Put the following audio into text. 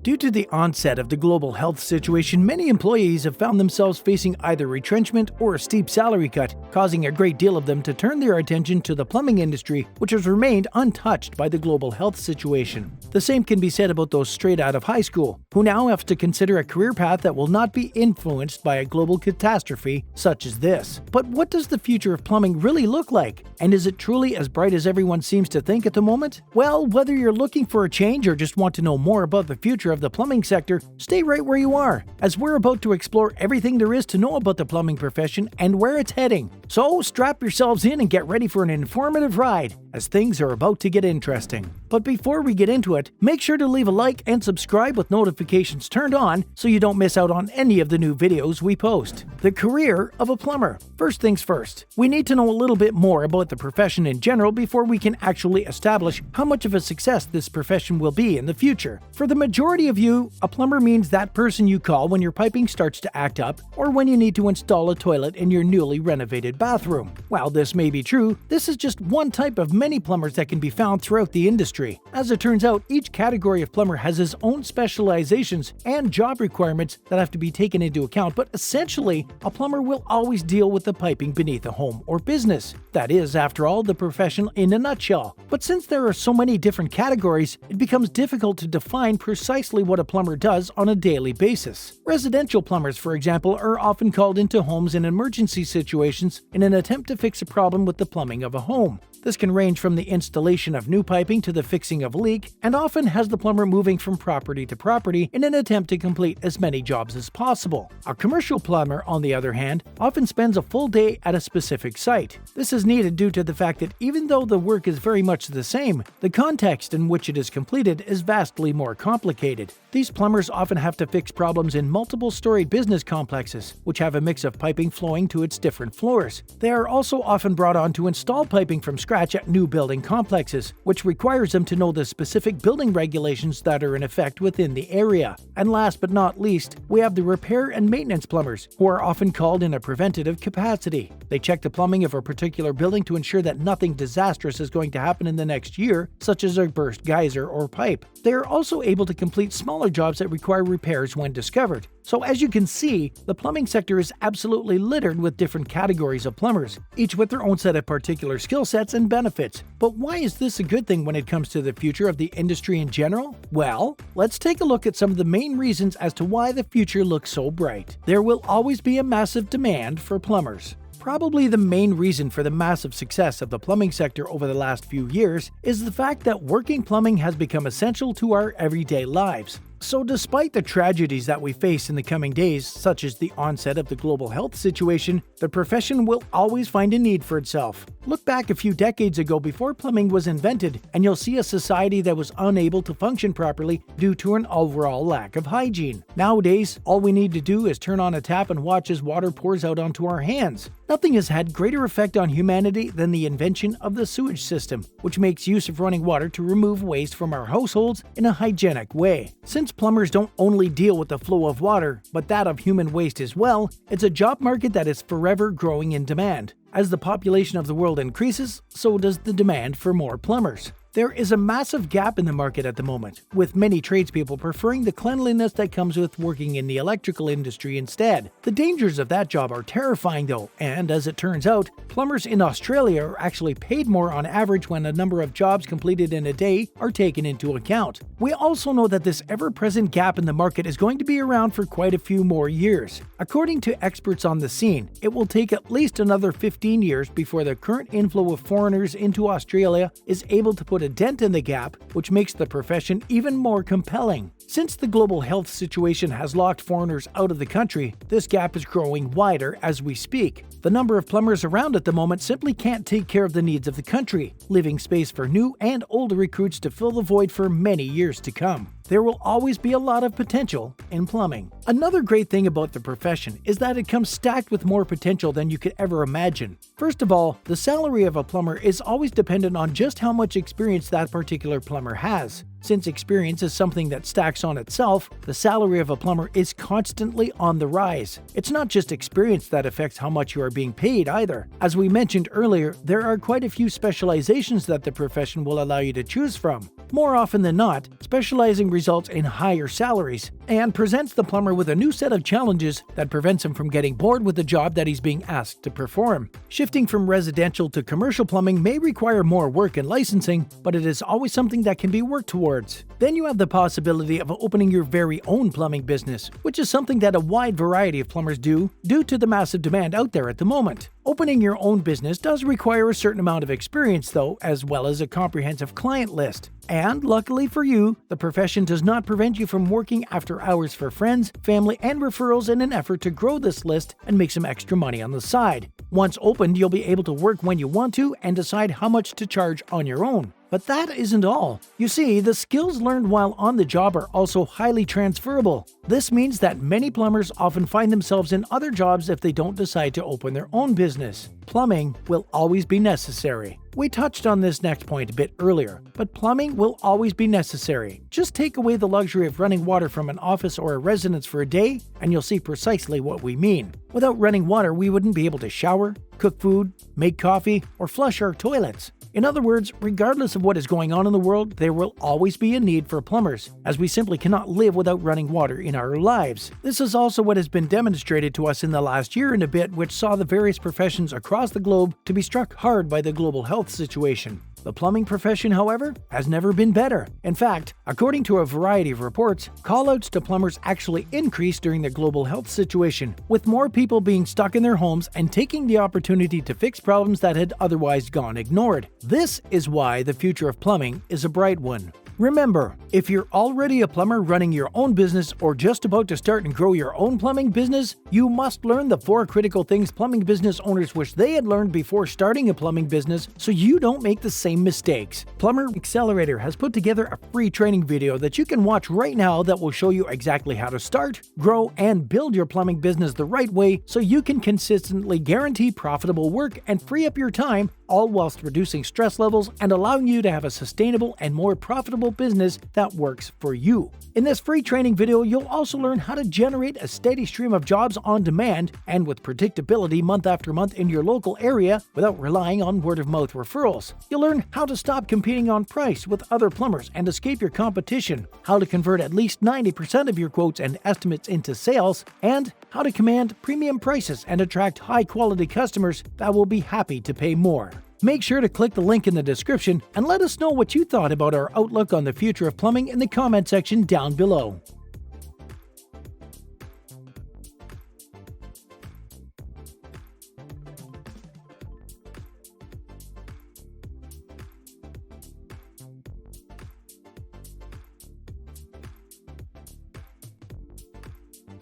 Due to the onset of the global health situation, many employees have found themselves facing either retrenchment or a steep salary cut, causing a great deal of them to turn their attention to the plumbing industry, which has remained untouched by the global health situation. The same can be said about those straight out of high school, who now have to consider a career path that will not be influenced by a global catastrophe such as this. But what does the future of plumbing really look like? And is it truly as bright as everyone seems to think at the moment? Well, whether you're looking for a change or just want to know more about the future of the plumbing sector, stay right where you are, as we're about to explore everything there is to know about the plumbing profession and where it's heading. So strap yourselves in and get ready for an informative ride, as things are about to get interesting. But before we get into it, make sure to leave a like and subscribe with notifications turned on so you don't miss out on any of the new videos we post. The career of a plumber. First things first, we need to know a little bit more about the profession in general before we can actually establish how much of a success this profession will be in the future. For the majority of you, a plumber means that person you call when your piping starts to act up or when you need to install a toilet in your newly renovated bathroom. While this may be true, this is just one type of many plumbers that can be found throughout the industry. As it turns out, each category of plumber has his own specializations and job requirements that have to be taken into account, but essentially, a plumber will always deal with the piping beneath a home or business. That is, after all, the profession in a nutshell. But since there are so many different categories, it becomes difficult to define precisely what a plumber does on a daily basis. Residential plumbers, for example, are often called into homes in emergency situations in an attempt to fix a problem with the plumbing of a home. This can range from the installation of new piping to the fixing of a leak, and often has the plumber moving from property to property in an attempt to complete as many jobs as possible. A commercial plumber, on the other hand, often spends a full day at a specific site. This is needed due to the fact that even though the work is very much the same, the context in which it is completed is vastly more complicated. These plumbers often have to fix problems in multiple-storied business complexes, which have a mix of piping flowing to its different floors. They are also often brought on to install piping from scratch at new building complexes, which requires them to know the specific building regulations that are in effect within the area. And last but not least, we have the repair and maintenance plumbers, who are often called in a preventative capacity. They check the plumbing of a particular building to ensure that nothing disastrous is going to happen in the next year, such as a burst geyser or pipe. They are also able to complete smaller jobs that require repairs when discovered. So as you can see, the plumbing sector is absolutely littered with different categories of plumbers, each with their own set of particular skill sets and benefits. But why is this a good thing when it comes to the future of the industry in general? Well, let's take a look at some of the main reasons as to why the future looks so bright. There will always be a massive demand for plumbers. Probably the main reason for the massive success of the plumbing sector over the last few years is the fact that working plumbing has become essential to our everyday lives. So despite the tragedies that we face in the coming days, such as the onset of the global health situation, the profession will always find a need for itself. Look back a few decades ago before plumbing was invented, and you'll see a society that was unable to function properly due to an overall lack of hygiene. Nowadays, all we need to do is turn on a tap and watch as water pours out onto our hands. Nothing has had greater effect on humanity than the invention of the sewage system, which makes use of running water to remove waste from our households in a hygienic way. Since plumbers don't only deal with the flow of water, but that of human waste as well, it's a job market that is forever growing in demand. As the population of the world increases, so does the demand for more plumbers. There is a massive gap in the market at the moment, with many tradespeople preferring the cleanliness that comes with working in the electrical industry instead. The dangers of that job are terrifying though, and as it turns out, plumbers in Australia are actually paid more on average when the number of jobs completed in a day are taken into account. We also know that this ever-present gap in the market is going to be around for quite a few more years. According to experts on the scene, it will take at least another 15 years before the current inflow of foreigners into Australia is able to put a dent in the gap, which makes the profession even more compelling. Since the global health situation has locked foreigners out of the country, this gap is growing wider as we speak. The number of plumbers around at the moment simply can't take care of the needs of the country, leaving space for new and older recruits to fill the void for many years to come. There will always be a lot of potential in plumbing. Another great thing about the profession is that it comes stacked with more potential than you could ever imagine. First of all, the salary of a plumber is always dependent on just how much experience that particular plumber has. Since experience is something that stacks on itself, the salary of a plumber is constantly on the rise. It's not just experience that affects how much you are being paid either. As we mentioned earlier, there are quite a few specializations that the profession will allow you to choose from. More often than not, specializing results in higher salaries and presents the plumber with a new set of challenges that prevents him from getting bored with the job that he's being asked to perform. Shifting from residential to commercial plumbing may require more work and licensing, but it is always something that can be worked towards. Then you have the possibility of opening your very own plumbing business, which is something that a wide variety of plumbers do due to the massive demand out there at the moment. Opening your own business does require a certain amount of experience though, as well as a comprehensive client list. And luckily for you, the profession does not prevent you from working after hours for friends, family, and referrals in an effort to grow this list and make some extra money on the side. Once opened, you'll be able to work when you want to and decide how much to charge on your own. But that isn't all. You see, the skills learned while on the job are also highly transferable. This means that many plumbers often find themselves in other jobs if they don't decide to open their own business. Plumbing will always be necessary. We touched on this next point a bit earlier, but plumbing will always be necessary. Just take away the luxury of running water from an office or a residence for a day, and you'll see precisely what we mean. Without running water, we wouldn't be able to shower, cook food, make coffee, or flush our toilets. In other words, regardless of what is going on in the world, there will always be a need for plumbers, as we simply cannot live without running water in our lives. This is also what has been demonstrated to us in the last year and a bit, which saw the various professions across the globe to be struck hard by the global health situation. The plumbing profession, however, has never been better. In fact, according to a variety of reports, call-outs to plumbers actually increased during the global health situation, with more people being stuck in their homes and taking the opportunity to fix problems that had otherwise gone ignored. This is why the future of plumbing is a bright one. Remember, if you're already a plumber running your own business or just about to start and grow your own plumbing business, you must learn the 4 critical things plumbing business owners wish they had learned before starting a plumbing business so you don't make the same mistakes. Plumber Accelerator has put together a free training video that you can watch right now that will show you exactly how to start, grow, and build your plumbing business the right way so you can consistently guarantee profitable work and free up your time, all whilst reducing stress levels and allowing you to have a sustainable and more profitable business that works for you. In this free training video, you'll also learn how to generate a steady stream of jobs on demand and with predictability month after month in your local area without relying on word-of-mouth referrals. You'll learn how to stop competing on price with other plumbers and escape your competition, how to convert at least 90% of your quotes and estimates into sales, and how to command premium prices and attract high-quality customers that will be happy to pay more. Make sure to click the link in the description and let us know what you thought about our outlook on the future of plumbing in the comment section down below.